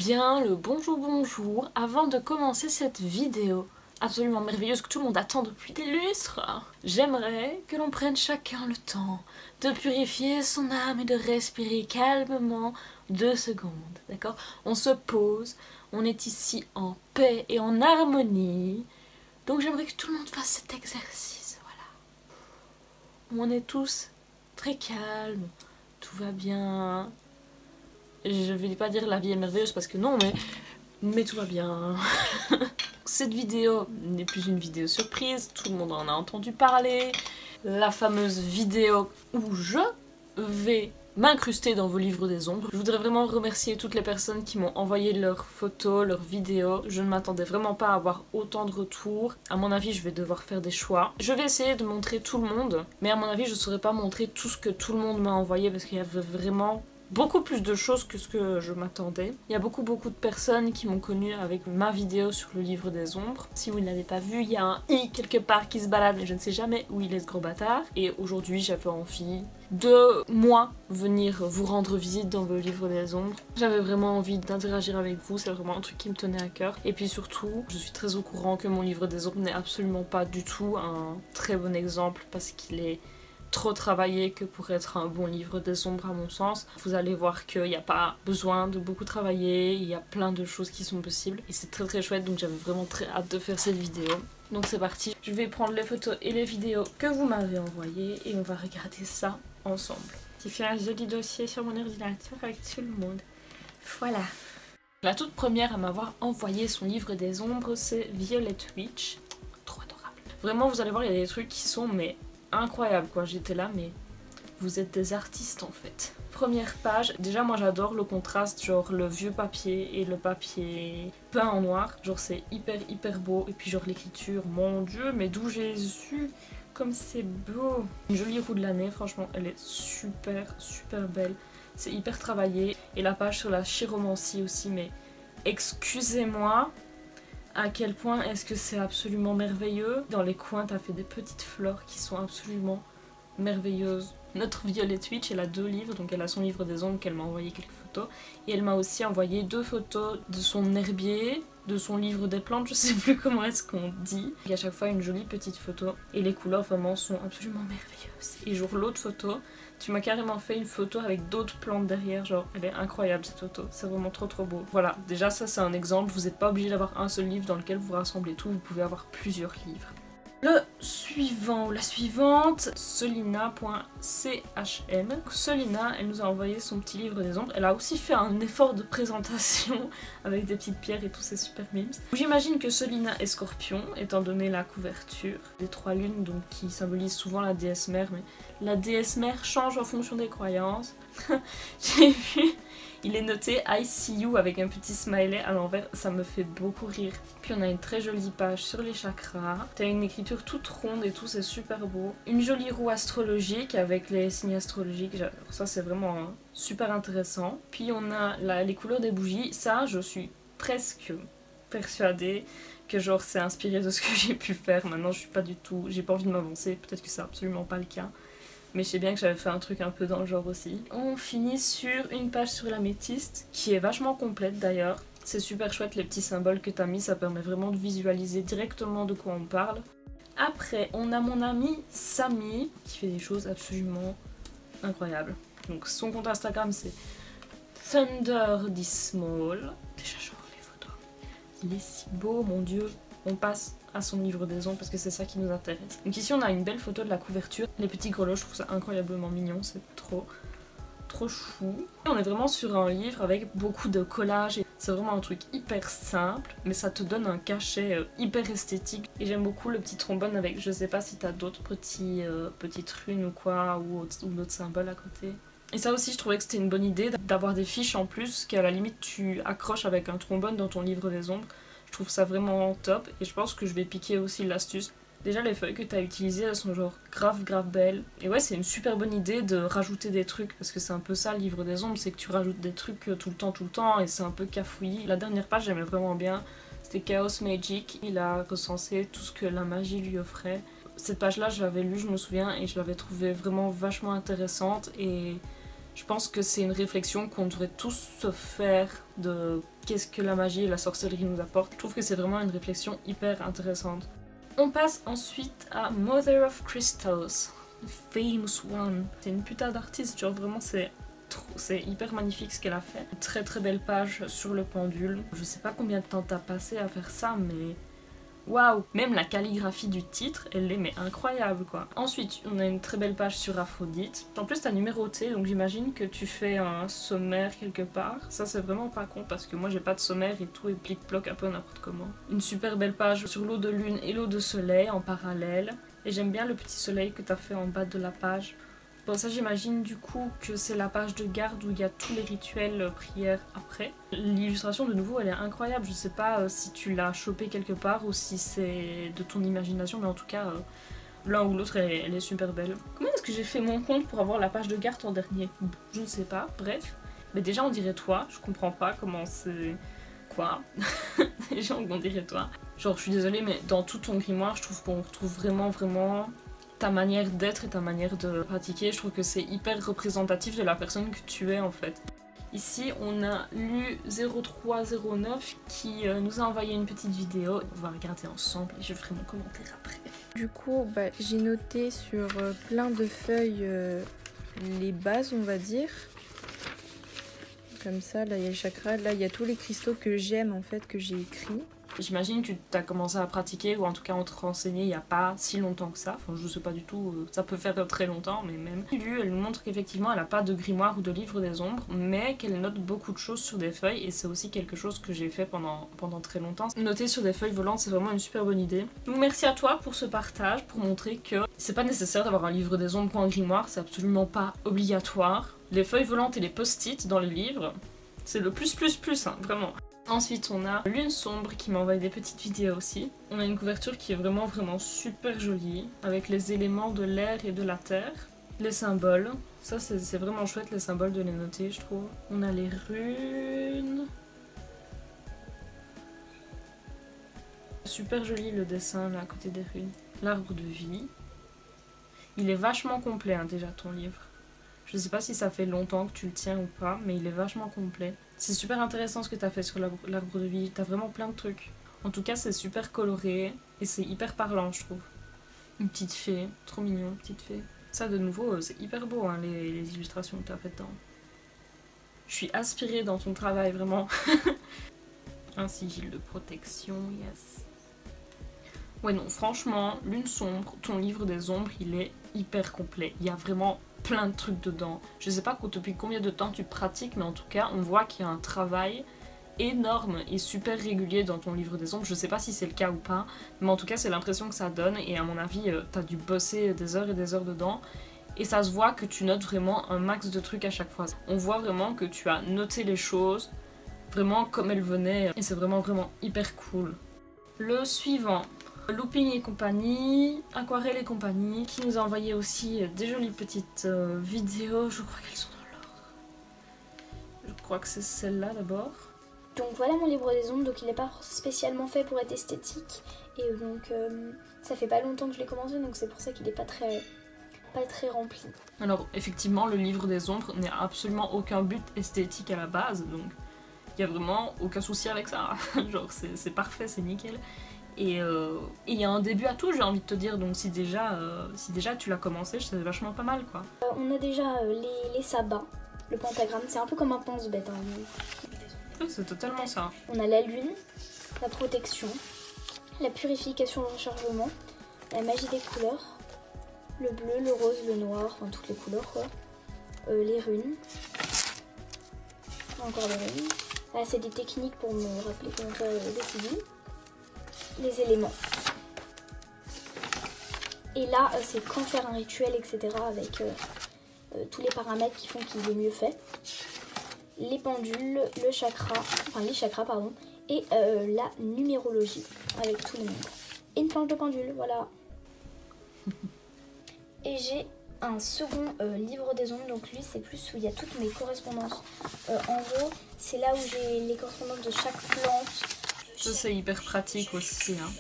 bien le bonjour avant de commencer cette vidéo absolument merveilleuse que tout le monde attend depuis des lustres. J'aimerais que l'on prenne chacun le temps de purifier son âme et de respirer calmement 2 secondes, d'accord? On se pose, on est ici en paix et en harmonie, donc j'aimerais que tout le monde fasse cet exercice, voilà. On est tous très calmes, tout va bien. Je vais pas dire la vie est merveilleuse parce que non, mais tout va bien. Cette vidéo n'est plus une vidéo surprise, tout le monde en a entendu parler. La fameuse vidéo où je vais m'incruster dans vos livres des ombres. Je voudrais vraiment remercier toutes les personnes qui m'ont envoyé leurs photos, leurs vidéos. Je ne m'attendais vraiment pas à avoir autant de retours. À mon avis, je vais devoir faire des choix. Je vais essayer de montrer tout le monde, mais à mon avis, je ne saurais pas montrer tout ce que tout le monde m'a envoyé parce qu'il y avait vraiment beaucoup plus de choses que ce que je m'attendais. Il y a beaucoup de personnes qui m'ont connue avec ma vidéo sur le livre des ombres. Si vous ne l'avez pas vu, il y a un i quelque part qui se balade, mais je ne sais jamais où il est ce gros bâtard. Et aujourd'hui, j'avais envie de, moi, venir vous rendre visite dans vos livres des ombres. J'avais vraiment envie d'interagir avec vous, c'est vraiment un truc qui me tenait à cœur. Et puis surtout, je suis très au courant que mon livre des ombres n'est absolument pas du tout un très bon exemple parce qu'il est trop travaillé que pour être un bon livre des ombres à mon sens. Vous allez voir qu'il n'y a pas besoin de beaucoup travailler, il y a plein de choses qui sont possibles et c'est très chouette, donc j'avais vraiment très hâte de faire cette vidéo. Donc c'est parti, je vais prendre les photos et les vidéos que vous m'avez envoyées et on va regarder ça ensemble. J'ai fait un joli dossier sur mon ordinateur avec tout le monde. Voilà. La toute première à m'avoir envoyé son livre des ombres, c'est Violet Witch. Trop adorable. Vraiment, vous allez voir, il y a des trucs qui sont incroyable quoi, j'étais là mais vous êtes des artistes en fait. Première page, déjà moi j'adore le contraste, genre le vieux papier et le papier peint en noir, genre c'est hyper beau et puis genre l'écriture, mon dieu mais d'où Jésus, comme c'est beau. Une jolie roue de l'année, franchement elle est super belle, c'est hyper travaillé et la page sur la chiromancie aussi, mais excusez-moi, à quel point est-ce que c'est absolument merveilleux. Dans les coins, t'as fait des petites fleurs qui sont absolument merveilleuses. Notre Violet Witch, elle a 2 livres, donc elle a son livre des ombres qu'elle m'a envoyé quelques photos. Et elle m'a aussi envoyé 2 photos de son herbier, de son livre des plantes, je sais plus comment est-ce qu'on dit. Il y a à chaque fois une jolie petite photo. Et les couleurs vraiment sont absolument merveilleuses. Et genre l'autre photo, tu m'as carrément fait une photo avec d'autres plantes derrière, genre elle est incroyable cette photo, c'est vraiment trop beau. Voilà, déjà ça c'est un exemple, vous n'êtes pas obligé d'avoir un seul livre dans lequel vous rassemblez tout, vous pouvez avoir plusieurs livres. Le suivant ou la suivante, Solina.chm. Solina, elle nous a envoyé son petit livre des ombres. Elle a aussi fait un effort de présentation avec des petites pierres et tous ces super memes. J'imagine que Solina est Scorpion, étant donné la couverture. Les 3 lunes, donc qui symbolisent souvent la déesse mère, mais la déesse mère change en fonction des croyances. J'ai vu, il est noté I see you avec un petit smiley à l'envers, ça me fait beaucoup rire. Puis on a une très jolie page sur les chakras. T'as une écriture toute ronde et tout, c'est super beau. Une jolie roue astrologique avec les signes astrologiques, ça c'est vraiment super intéressant. Puis on a les couleurs des bougies, ça je suis presque persuadée que genre c'est inspiré de ce que j'ai pu faire. Maintenant je suis pas du tout, j'ai pas envie de m'avancer, peut-être que c'est absolument pas le cas. Mais je sais bien que j'avais fait un truc un peu dans le genre aussi. On finit sur une page sur l'améthyste, qui est vachement complète d'ailleurs. C'est super chouette les petits symboles que t'as mis, ça permet vraiment de visualiser directement de quoi on parle. Après, on a mon amie Samy, qui fait des choses absolument incroyables. Donc son compte Instagram c'est Thunder Dismal. Déjà genre les photos. Il est si beau, mon dieu. On passe à son livre des ombres parce que c'est ça qui nous intéresse. Donc ici on a une belle photo de la couverture. Les petits grelots, je trouve ça incroyablement mignon, c'est trop chou. Et on est vraiment sur un livre avec beaucoup de collages. C'est vraiment un truc hyper simple, mais ça te donne un cachet hyper esthétique. Et j'aime beaucoup le petit trombone avec, je sais pas si t'as d'autres petites runes ou quoi, ou d'autres symboles à côté. Et ça aussi je trouvais que c'était une bonne idée d'avoir des fiches en plus qu'à la limite tu accroches avec un trombone dans ton livre des ombres. Je trouve ça vraiment top et je pense que je vais piquer aussi l'astuce. Déjà les feuilles que tu as utilisées elles sont genre grave belles. Et ouais c'est une super bonne idée de rajouter des trucs parce que c'est un peu ça le livre des ombres, c'est que tu rajoutes des trucs tout le temps et c'est un peu cafouillis. La dernière page j'aimais vraiment bien, c'était Chaos Magic, il a recensé tout ce que la magie lui offrait. Cette page là je l'avais lue je me souviens et je l'avais trouvée vraiment vachement intéressante et Je pense que c'est une réflexion qu'on devrait tous se faire de qu'est-ce que la magie et la sorcellerie nous apportent. Je trouve que c'est vraiment une réflexion hyper intéressante. On passe ensuite à Mother of Crystals, The Famous One. C'est une putain d'artiste, genre vraiment c'est hyper magnifique ce qu'elle a fait. Très très belle page sur le pendule. Je sais pas combien de temps t'as passé à faire ça, mais waouh! Même la calligraphie du titre, elle est mais incroyable quoi. Ensuite, on a une très belle page sur Aphrodite. En plus, t'as numéroté, donc j'imagine que tu fais un sommaire quelque part. Ça, c'est vraiment pas con parce que moi, j'ai pas de sommaire et tout est plic-ploc un peu n'importe comment. Une super belle page sur l'eau de lune et l'eau de soleil en parallèle. Et j'aime bien le petit soleil que t'as fait en bas de la page. Bon, ça j'imagine du coup que c'est la page de garde où il y a tous les rituels prières après. L'illustration de nouveau elle est incroyable, je sais pas si tu l'as chopée quelque part ou si c'est de ton imagination, mais en tout cas l'un ou l'autre elle est super belle. Comment est-ce que j'ai fait mon compte pour avoir la page de garde en dernier? Je ne sais pas, bref. Mais déjà on dirait toi, je comprends pas comment c'est... Quoi? Déjà on dirait toi. Genre je suis désolée mais dans tout ton grimoire je trouve qu'on retrouve vraiment ta manière d'être et ta manière de pratiquer. Je trouve que c'est hyper représentatif de la personne que tu es en fait. Ici on a Lu0309 qui nous a envoyé une petite vidéo. On va regarder ensemble et je ferai mon commentaire après. Du coup j'ai noté sur plein de feuilles les bases on va dire. Comme ça, là il y a le chakra, là il y a tous les cristaux que j'aime en fait, que j'ai écrits. J'imagine que tu as commencé à pratiquer ou en tout cas on te renseignait il n'y a pas si longtemps que ça. Enfin je sais pas du tout, ça peut faire très longtemps mais même. Elle nous montre qu'effectivement elle n'a pas de grimoire ou de livre des ombres mais qu'elle note beaucoup de choses sur des feuilles et c'est aussi quelque chose que j'ai fait pendant très longtemps. Noter sur des feuilles volantes c'est vraiment une super bonne idée. Donc merci à toi pour ce partage, pour montrer que c'est pas nécessaire d'avoir un livre des ombres ou un grimoire, c'est absolument pas obligatoire. Les feuilles volantes et les post-it dans les livres, c'est le plus hein, vraiment. Ensuite on a Lune Sombre qui m'a envoyé des petites vidéos aussi. On a une couverture qui est vraiment super jolie avec les éléments de l'air et de la terre. Les symboles, ça c'est vraiment chouette les symboles de les noter je trouve. On a les runes. Super joli le dessin là à côté des runes. L'arbre de vie. Il est vachement complet hein, déjà ton livre. Je sais pas si ça fait longtemps que tu le tiens ou pas, mais il est vachement complet. C'est super intéressant ce que t'as fait sur l'arbre de vie, t'as vraiment plein de trucs. En tout cas, c'est super coloré et c'est hyper parlant, je trouve. Une petite fée, trop mignon, petite fée. Ça, de nouveau, c'est hyper beau, hein, les illustrations que t'as faites dedans. Je suis aspirée dans ton travail, vraiment. Un sigil de protection, yes. Ouais, non, franchement, Lune Sombre, ton livre des ombres, il est hyper complet. Il y a vraiment plein de trucs dedans. Je sais pas depuis combien de temps tu pratiques, mais en tout cas, on voit qu'il y a un travail énorme et super régulier dans ton livre des ombres. Je sais pas si c'est le cas ou pas, mais en tout cas, c'est l'impression que ça donne. Et à mon avis, t'as dû bosser des heures et des heures dedans. Et ça se voit que tu notes vraiment un max de trucs à chaque fois. On voit vraiment que tu as noté les choses vraiment comme elles venaient. Et c'est vraiment hyper cool. Le suivant. Looping et compagnie, Aquarelle et compagnie, qui nous a envoyé aussi des jolies petites vidéos. Je crois qu'elles sont dans l'ordre. Je crois que c'est celle-là d'abord. Donc voilà mon livre des ombres, donc il n'est pas spécialement fait pour être esthétique. Et donc ça fait pas longtemps que je l'ai commencé, donc c'est pour ça qu'il n'est pas très rempli. Alors effectivement, le livre des ombres n'a absolument aucun but esthétique à la base, donc il n'y a vraiment aucun souci avec ça. Genre c'est parfait, c'est nickel. Et il y a un début à tout, j'ai envie de te dire, donc si déjà tu l'as commencé, c'est vachement pas mal quoi. On a déjà les sabbats, le pentagramme, c'est un peu comme un pense-bête. Hein. Oui, c'est totalement ça. On a la lune, la protection, la purification, le rechargement, la magie des couleurs, le bleu, le rose, le noir, enfin toutes les couleurs quoi, les runes, encore les runes. Là c'est des techniques pour me rappeler comment faire des civils. Les éléments. Et là, c'est quand faire un rituel, etc. avec tous les paramètres qui font qu'il est mieux fait. Les pendules, le chakra, enfin les chakras, pardon, et la numérologie avec tous les nombres. Et une planche de pendule, voilà. Et j'ai un second livre des ombres, donc lui c'est plus où il y a toutes mes correspondances. En gros, c'est là où j'ai les correspondances de chaque plante. Ça c'est hyper pratique aussi. Hein.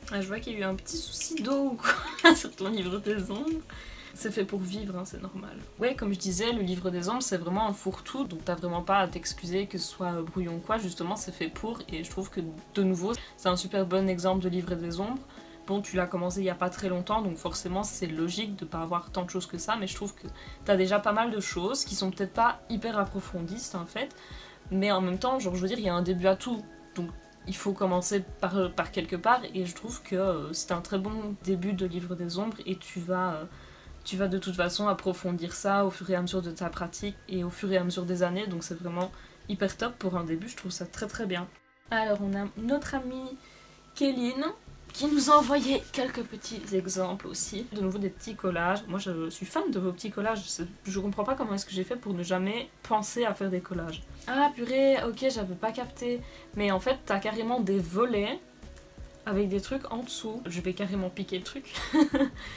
Ah, je vois qu'il y a eu un petit souci d'eau sur ton livre des ombres. C'est fait pour vivre, hein, c'est normal. Ouais, comme je disais, le livre des ombres, c'est vraiment un fourre-tout, donc t'as vraiment pas à t'excuser que ce soit brouillon ou quoi, justement, c'est fait pour, et je trouve que, de nouveau, c'est un super bon exemple de livre des ombres. Bon, tu l'as commencé il y a pas très longtemps, donc forcément, c'est logique de pas avoir tant de choses que ça, mais je trouve que t'as déjà pas mal de choses qui sont peut-être pas hyper approfondies, en fait, mais en même temps, genre, je veux dire, il y a un début à tout, donc il faut commencer par quelque part, et je trouve que c'est un très bon début de livre des ombres, et tu vas de toute façon approfondir ça au fur et à mesure de ta pratique et au fur et à mesure des années, donc c'est vraiment hyper top pour un début, je trouve ça très très bien. Alors on a notre amie Kéline qui nous a envoyé quelques petits exemples aussi, de nouveau des petits collages. Moi je suis fan de vos petits collages, je comprends pas comment est-ce que j'ai fait pour ne jamais penser à faire des collages. Ah purée, ok, j'avais pas capté, mais en fait t'as carrément des volets avec des trucs en dessous. Je vais carrément piquer le truc.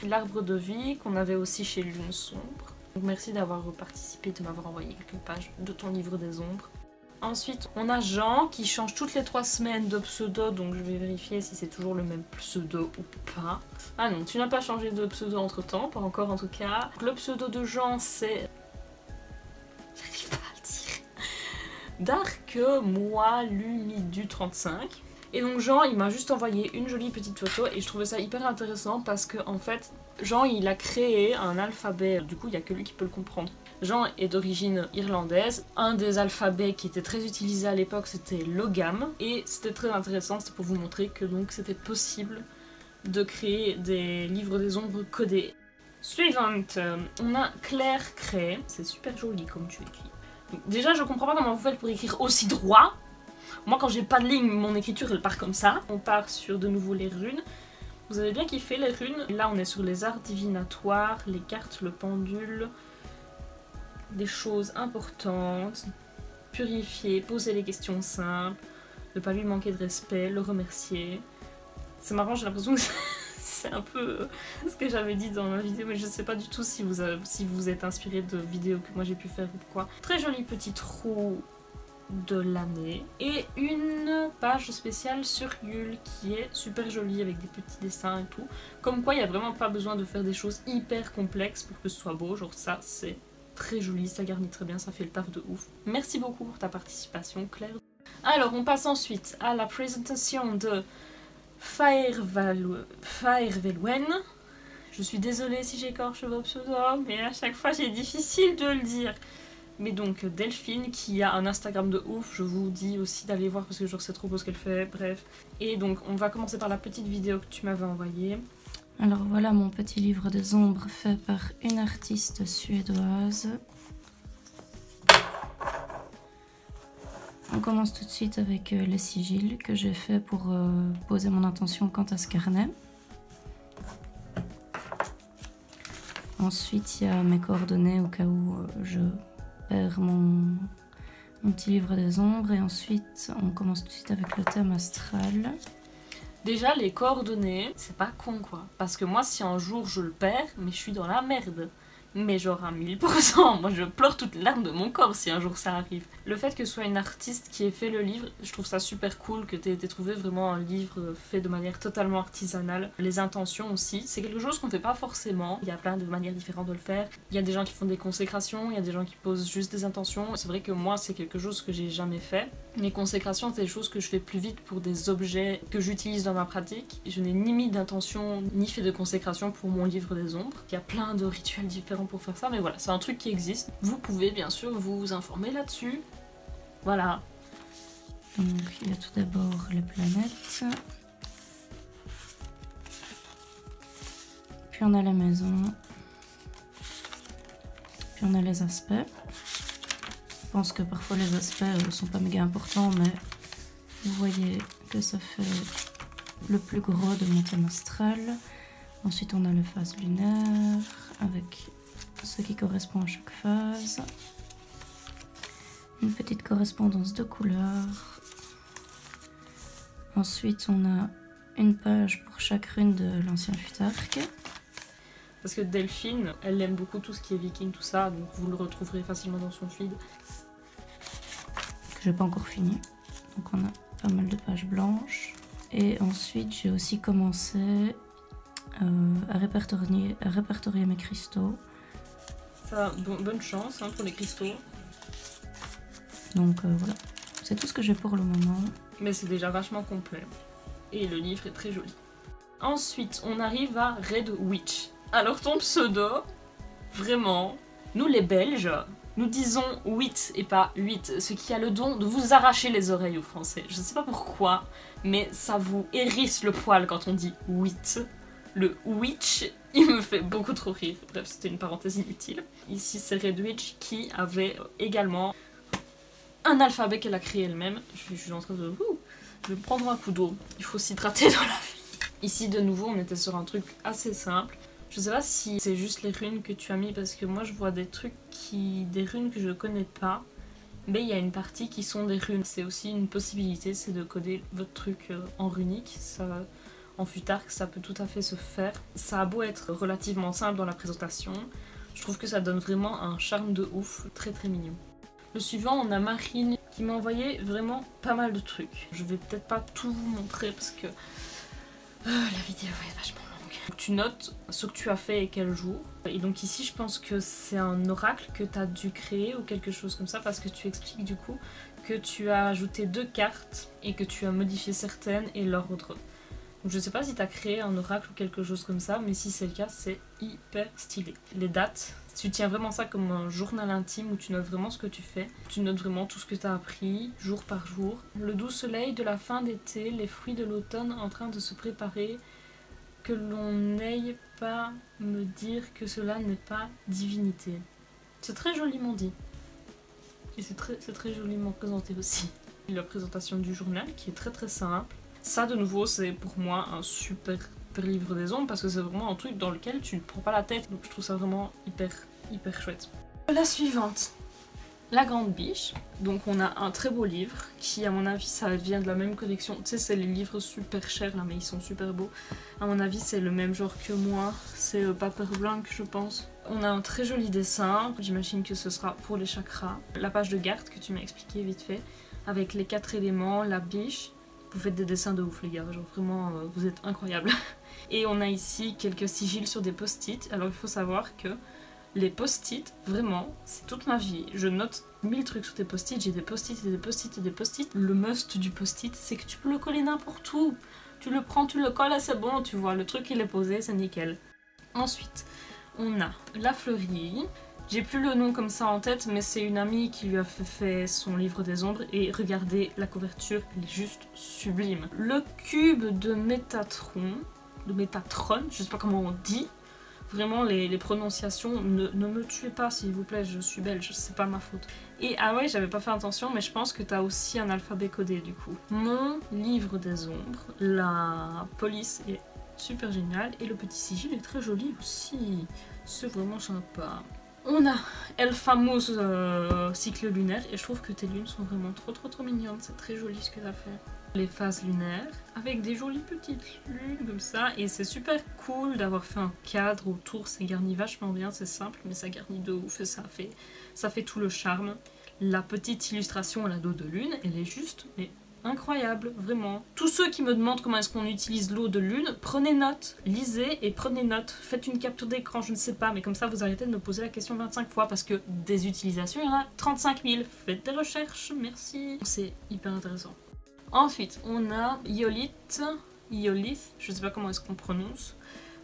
L'arbre de vie qu'on avait aussi chez Lune Sombre. Donc merci d'avoir participé, de m'avoir envoyé quelques pages de ton livre des ombres. Ensuite, on a Jean qui change toutes les 3 semaines de pseudo, donc je vais vérifier si c'est toujours le même pseudo ou pas. Ah non, tu n'as pas changé de pseudo entre temps, pas encore en tout cas. Le pseudo de Jean c'est... J'arrive pas à le dire. Dark Moi Lumidu 35. Et donc Jean, il m'a juste envoyé une jolie petite photo et je trouvais ça hyper intéressant parce que en fait, Jean, il a créé un alphabet, du coup il n'y a que lui qui peut le comprendre. Jean est d'origine irlandaise, un des alphabets qui était très utilisé à l'époque c'était l'ogam, et c'était très intéressant, c'était pour vous montrer que donc c'était possible de créer des livres des ombres codés. Suivante, on a Claire Cray, c'est super joli comme tu écris. Donc, déjà je comprends pas comment vous faites pour écrire aussi droit. Moi quand j'ai pas de ligne, mon écriture elle part comme ça. On part sur de nouveau les runes. Vous avez bien kiffé les runes. Là on est sur les arts divinatoires, les cartes, le pendule, des choses importantes, purifier, poser les questions simples, ne pas lui manquer de respect, le remercier. C'est marrant, j'ai l'impression que c'est un peu ce que j'avais dit dans ma vidéo, mais je sais pas du tout si vous êtes inspiré de vidéos que moi j'ai pu faire ou quoi. Très joli petit trou de l'année et une page spéciale sur Yule qui est super jolie avec des petits dessins et tout, comme quoi il n'y a vraiment pas besoin de faire des choses hyper complexes pour que ce soit beau, genre ça c'est très joli, ça garnit très bien, ça fait le taf de ouf. Merci beaucoup pour ta participation Claire. Alors on passe ensuite à la présentation de Faervelwen. Je suis désolée si j'écorche vos pseudos, mais à chaque fois c'est difficile de le dire. Mais donc Delphine qui a un Instagram de ouf, je vous dis aussi d'aller voir parce que genre c'est trop beau ce qu'elle fait, bref. Et donc on va commencer par la petite vidéo que tu m'avais envoyée. Alors voilà mon petit livre des ombres fait par une artiste suédoise. On commence tout de suite avec les sigils que j'ai fait pour poser mon intention quant à ce carnet. Ensuite il y a mes coordonnées au cas où je perds mon petit livre des ombres, et ensuite on commence tout de suite avec le thème astral. Déjà les coordonnées, c'est pas con quoi, parce que moi si un jour je le perds, mais je suis dans la merde. Mais genre à 1000%, moi je pleure toutes les larmes de mon corps si un jour ça arrive. Le fait que ce soit une artiste qui ait fait le livre, je trouve ça super cool que t'aies trouvé vraiment un livre fait de manière totalement artisanale. Les intentions aussi, c'est quelque chose qu'on fait pas forcément. Il y a plein de manières différentes de le faire. Il y a des gens qui font des consécrations, il y a des gens qui posent juste des intentions. C'est vrai que moi c'est quelque chose que j'ai jamais fait. Les consécrations c'est des choses que je fais plus vite pour des objets que j'utilise dans ma pratique. Je n'ai ni mis d'intention ni fait de consécration pour mon livre des ombres. Il y a plein de rituels différents pour faire ça, mais voilà, c'est un truc qui existe. Vous pouvez bien sûr vous informer là-dessus. Voilà. Donc il y a tout d'abord les planètes. Puis on a la maison. Puis on a les aspects. Je pense que parfois les aspects sont pas méga importants, mais vous voyez que ça fait le plus gros de mon thème astral. Ensuite on a les phases lunaires avec ce qui correspond à chaque phase. Une petite correspondance de couleurs. Ensuite on a une page pour chaque rune de l'ancien Futhark. Parce que Delphine, elle aime beaucoup tout ce qui est viking, tout ça, donc vous le retrouverez facilement dans son feed. Que j'ai pas encore fini. Donc on a pas mal de pages blanches. Et ensuite j'ai aussi commencé à répertorier mes cristaux. Ça, bonne chance hein, pour les cristaux. Donc voilà, c'est tout ce que j'ai pour le moment. Mais c'est déjà vachement complet. Et le livre est très joli. Ensuite, on arrive à Red Witch. Alors ton pseudo, vraiment, nous les Belges, nous disons 8 et pas 8, ce qui a le don de vous arracher les oreilles aux Français. Je ne sais pas pourquoi, mais ça vous hérisse le poil quand on dit 8. Le witch, il me fait beaucoup trop rire. Bref, c'était une parenthèse inutile. Ici, c'est Red Witch qui avait également un alphabet qu'elle a créé elle-même. Je suis en train de... je vais me prendre un coup d'eau. Il faut s'hydrater dans la vie. Ici, de nouveau, on était sur un truc assez simple. Je sais pas si c'est juste les runes que tu as mis, parce que moi, je vois des trucs des runes que je connais pas. Mais il y a une partie qui sont des runes. C'est aussi une possibilité, c'est de coder votre truc en runique. Ça, en futark, ça peut tout à fait se faire. Ça a beau être relativement simple dans la présentation, je trouve que ça donne vraiment un charme de ouf, très très mignon. Le suivant, on a Marine qui m'a envoyé vraiment pas mal de trucs. Je vais peut-être pas tout vous montrer parce que la vidéo va être vachement longue. Donc, tu notes ce que tu as fait et quel jour. Et donc ici, je pense que c'est un oracle que tu as dû créer ou quelque chose comme ça, parce que tu expliques du coup que tu as ajouté 2 cartes et que tu as modifié certaines et l'ordre. Donc je sais pas si tu as créé un oracle ou quelque chose comme ça, mais si c'est le cas, c'est hyper stylé. Les dates, tu tiens vraiment ça comme un journal intime où tu notes vraiment ce que tu fais. Tu notes vraiment tout ce que tu as appris, jour par jour. Le doux soleil de la fin d'été, les fruits de l'automne en train de se préparer, que l'on n'aille pas me dire que cela n'est pas divinité. C'est très joliment dit. Et c'est très joliment présenté aussi. La présentation du journal qui est très très simple. Ça, de nouveau, c'est pour moi un super livre des ombres parce que c'est vraiment un truc dans lequel tu ne prends pas la tête. Donc je trouve ça vraiment hyper chouette. La suivante, La Grande Biche. Donc on a un très beau livre qui, à mon avis, ça vient de la même collection. Tu sais, c'est les livres super chers là, mais ils sont super beaux. À mon avis, c'est le même genre que moi. C'est Paper Blanc, je pense. On a un très joli dessin. J'imagine que ce sera pour les chakras. La page de garde que tu m'as expliqué vite fait, avec les 4 éléments, la biche. Vous faites des dessins de ouf les gars, genre vraiment vous êtes incroyables. Et on a ici quelques sigils sur des post-it. Alors il faut savoir que les post-it, vraiment, c'est toute ma vie. Je note 1000 trucs sur tes post-it, j'ai des post-it et des post-it et des post-it. Le must du post-it, c'est que tu peux le coller n'importe où. Tu le prends, tu le colles et c'est bon, tu vois, le truc il est posé, c'est nickel. Ensuite, on a la fleurie. J'ai plus le nom comme ça en tête, mais c'est une amie qui lui a fait son livre des ombres et regardez la couverture, elle est juste sublime. Le cube de Métatron, je sais pas comment on dit. Vraiment les prononciations, ne me tuez pas s'il vous plaît, je suis belge, c'est pas ma faute. Et ah ouais, j'avais pas fait attention, mais je pense que t'as aussi un alphabet codé du coup. Mon livre des ombres, la police est super géniale et le petit sigil est très joli aussi, c'est vraiment sympa. On a El Famous cycle lunaire et je trouve que tes lunes sont vraiment trop mignonnes, c'est très joli ce que tu as fait. Les phases lunaires avec des jolies petites lunes comme ça et c'est super cool d'avoir fait un cadre autour, ça garnit vachement bien, c'est simple mais ça garnit de ouf et ça fait tout le charme. La petite illustration à la dos de lune, elle est juste mais incroyable, vraiment. Tous ceux qui me demandent comment est-ce qu'on utilise l'eau de lune, prenez note, lisez et prenez note. Faites une capture d'écran, je ne sais pas, mais comme ça vous arrêtez de me poser la question 25 fois parce que des utilisations, il y en a 35 000. Faites des recherches, merci. C'est hyper intéressant. Ensuite, on a Iolith, je ne sais pas comment est-ce qu'on prononce,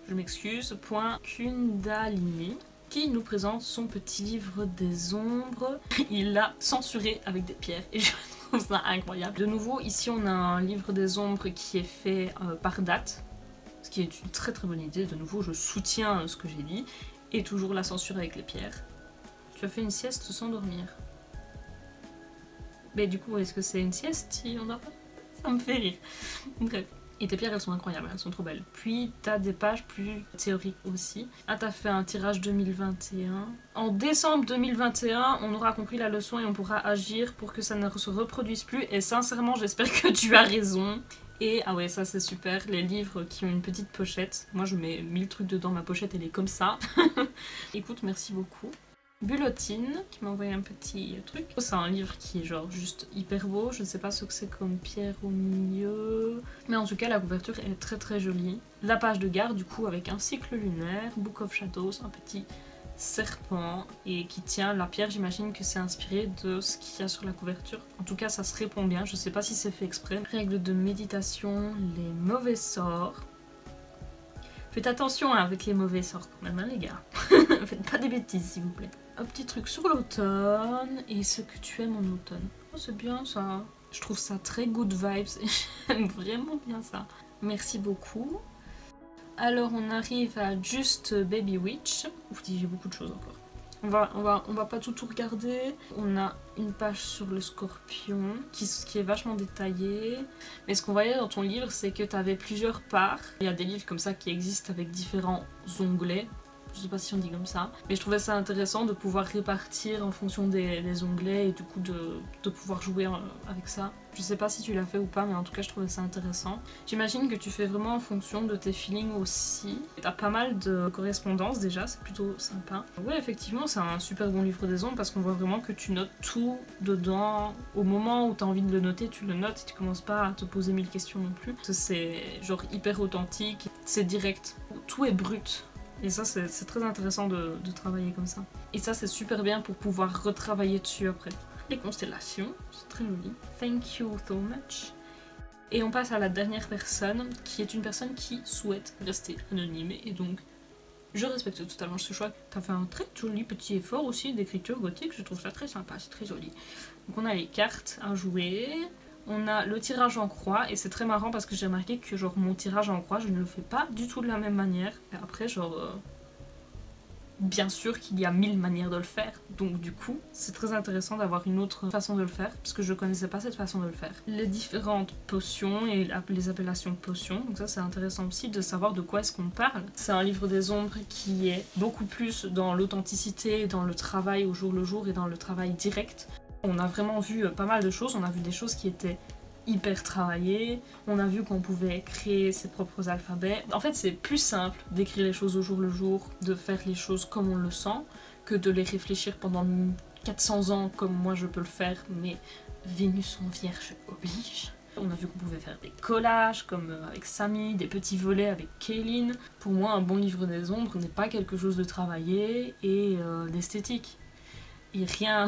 je m'excuse, Kundalini, qui nous présente son petit livre des ombres. Il l'a censuré avec des pierres et je trouve ça incroyable. De nouveau, ici on a un livre des ombres qui est fait par date, ce qui est une très bonne idée. De nouveau, je soutiens ce que j'ai dit, et toujours la censure avec les pierres. Tu as fait une sieste sans dormir. Mais du coup, est-ce que c'est une sieste si on dort pas? Ça me fait rire. Bref. Et tes pierres, elles sont incroyables, elles sont trop belles. Puis, t'as des pages plus théoriques aussi. Ah, t'as fait un tirage 2021. En décembre 2021, on aura compris la leçon et on pourra agir pour que ça ne se reproduise plus. Et sincèrement, j'espère que tu as raison. Et, ah ouais, ça c'est super, les livres qui ont une petite pochette. Moi, je mets 1000 trucs dedans, ma pochette, elle est comme ça. Écoute, merci beaucoup. Bulotine qui m'a envoyé un petit truc. C'est un livre qui est genre juste hyper beau, je ne sais pas ce que c'est comme pierre au milieu, mais en tout cas la couverture est très très jolie. La page de garde du coup avec un cycle lunaire, Book of Shadows, un petit serpent et qui tient la pierre, j'imagine que c'est inspiré de ce qu'il y a sur la couverture. En tout cas ça se répond bien, je sais pas si c'est fait exprès. Règles de méditation, les mauvais sorts. Faites attention avec les mauvais sorts quand même, hein, les gars. Faites pas des bêtises s'il vous plaît. Un petit truc sur l'automne et ce que tu aimes en automne. Oh, c'est bien ça. Je trouve ça très good vibes et j'aime vraiment bien ça. Merci beaucoup. Alors on arrive à Just Baby Witch. Ouf, j'ai beaucoup de choses encore. On va pas tout regarder. On a une page sur le scorpion qui est vachement détaillée. Mais ce qu'on voyait dans ton livre, c'est que tu avais plusieurs parts. Il y a des livres comme ça qui existent avec différents onglets. Je sais pas si on dit comme ça. Mais je trouvais ça intéressant de pouvoir répartir en fonction des onglets et du coup de pouvoir jouer avec ça. Je sais pas si tu l'as fait ou pas, mais en tout cas je trouvais ça intéressant. J'imagine que tu fais vraiment en fonction de tes feelings aussi. T'as pas mal de correspondances déjà, c'est plutôt sympa. Ouais, effectivement, c'est un super bon livre des ombres parce qu'on voit vraiment que tu notes tout dedans. Au moment où t'as envie de le noter, tu le notes et tu commences pas à te poser 1000 questions non plus. C'est genre hyper authentique, c'est direct. Tout est brut. Et ça, c'est très intéressant de travailler comme ça. Et ça, c'est super bien pour pouvoir retravailler dessus après. Les constellations, c'est très joli. Thank you so much. Et on passe à la dernière personne, qui est une personne qui souhaite rester anonyme. Et donc, je respecte totalement ce choix. T'as fait un très joli petit effort aussi d'écriture gothique. Je trouve ça très sympa, c'est très joli. Donc on a les cartes à jouer. On a le tirage en croix et c'est très marrant parce que j'ai remarqué que genre mon tirage en croix je ne le fais pas du tout de la même manière. Et après genre bien sûr qu'il y a 1000 manières de le faire, donc du coup c'est très intéressant d'avoir une autre façon de le faire parce que je connaissais pas cette façon de le faire. Les différentes potions et les appellations potions, donc ça c'est intéressant aussi de savoir de quoi est-ce qu'on parle. C'est un livre des ombres qui est beaucoup plus dans l'authenticité, dans le travail au jour le jour et dans le travail direct. On a vraiment vu pas mal de choses, on a vu des choses qui étaient hyper travaillées, on a vu qu'on pouvait créer ses propres alphabets. En fait, c'est plus simple d'écrire les choses au jour le jour, de faire les choses comme on le sent, que de les réfléchir pendant 400 ans comme moi je peux le faire, mais Vénus en Vierge oblige. On a vu qu'on pouvait faire des collages comme avec Samy, des petits volets avec Kaylin. Pour moi, un bon livre des ombres n'est pas quelque chose de travaillé et d'esthétique. Et rien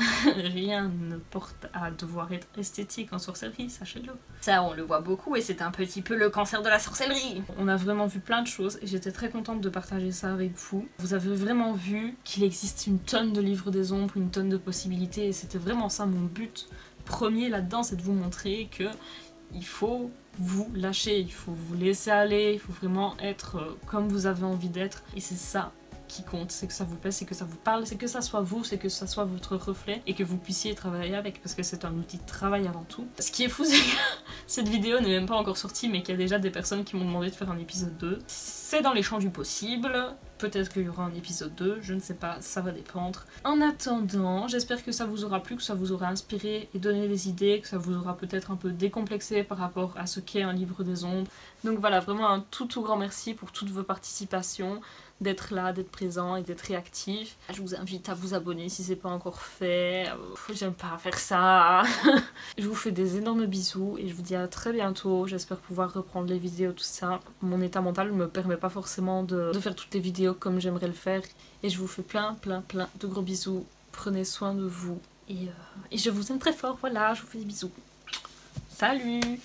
ne porte à devoir être esthétique en sorcellerie, sachez-le. Ça, on le voit beaucoup et c'est un petit peu le cancer de la sorcellerie. On a vraiment vu plein de choses et j'étais très contente de partager ça avec vous. Vous avez vraiment vu qu'il existe une tonne de livres des ombres, une tonne de possibilités et c'était vraiment ça mon but premier là-dedans, c'est de vous montrer que il faut vous lâcher, il faut vous laisser aller, il faut vraiment être comme vous avez envie d'être et c'est ça qui compte, c'est que ça vous plaît, c'est que ça vous parle, c'est que ça soit vous, c'est que ça soit votre reflet et que vous puissiez travailler avec parce que c'est un outil de travail avant tout. Ce qui est fou, c'est que cette vidéo n'est même pas encore sortie mais qu'il y a déjà des personnes qui m'ont demandé de faire un épisode 2. C'est dans les champs du possible, peut-être qu'il y aura un épisode 2, je ne sais pas, ça va dépendre. En attendant, j'espère que ça vous aura plu, que ça vous aura inspiré et donné des idées, que ça vous aura peut-être un peu décomplexé par rapport à ce qu'est un livre des ombres. Donc voilà, vraiment un tout grand merci pour toutes vos participations, d'être là, d'être présent et d'être réactif. Je vous invite à vous abonner si c'est pas encore fait. J'aime pas faire ça. Je vous fais des énormes bisous et je vous dis à très bientôt. J'espère pouvoir reprendre les vidéos, tout ça. Mon état mental ne me permet pas forcément de faire toutes les vidéos comme j'aimerais le faire. Et je vous fais plein de gros bisous. Prenez soin de vous. Et je vous aime très fort. Voilà, je vous fais des bisous. Salut.